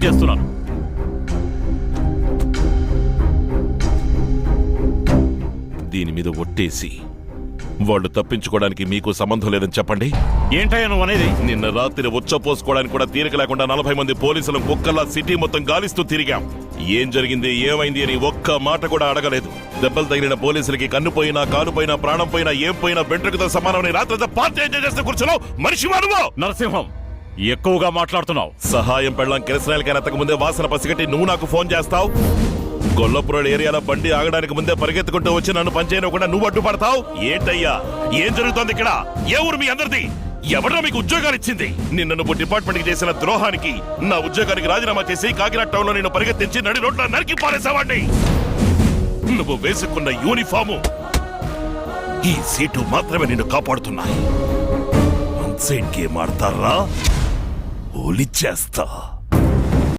చేస్తున్నాను. దీని మీద ఒట్టేసి వాళ్ళు తప్పించుకోవడానికి మీకు సంబంధం లేదని చెప్పండి. ఏంటయ్యా నువ్వు అనేది? నిన్న రాత్రి ఉచ్చపోసుకోవడానికి కూడా తీరిక లేకుండా 40 మంది పోలీసులు కుక్కల్లా సిటీ మొత్తం గాలిస్తూ తిరిగాం. ఏం జరిగింది ఏమైంది అని ఒక్క మాట కూడా అడగలేదు. దెబ్బలు తగిలిన పోలీసులకి కన్ను పోయినా కాలు పోయినా ప్రాణం పోయినా ఏం పోయినా వెంట్రుకతో సమానమని రాత్రి పార్టీ ఎంజాయ్ చేస్తే కూర్చున్నావు. మనిషి మానవు. నరసింహం, ఎక్కువగా మాట్లాడుతున్నావు. సహాయం పెళ్ళం కిరసనాయలకి ఎత్తక ముందే వాసన పసిగట్టి నువ్వు నాకు ఫోన్ చేస్తావు. గొల్లపురం ఏరియాలో బండి ఆగడానికి ముందే పరిగెత్తుకుంటూ వచ్చి నన్ను పనిచేయకుండా నువ్వు అడ్డుపడతావు. ఏంటయ్యా ఏం జరుగుతోంది ఇక్కడ? ఏ ఊరు మీ అందరిది? ఎవరో మీకు ఉద్యోగాలు ఇచ్చింది? నిన్ను నువ్వు డిపార్ట్మెంట్ కి చేసిన ద్రోహానికి నా ఉద్యోగానికి రాజీనామా చేసి కాకినాడ టౌన్ లో నిన్ను పరిగెత్తించి నడి రోడ్ల నరికి పారేసావాడిని. నువ్వు వేసుకున్న యూనిఫాము ఈ సీటు మాత్రమే నిన్ను కాపాడుతున్నాయి. అన్సైడ్ గేమ్ ఆడతారా? ఓలి చేస్తా.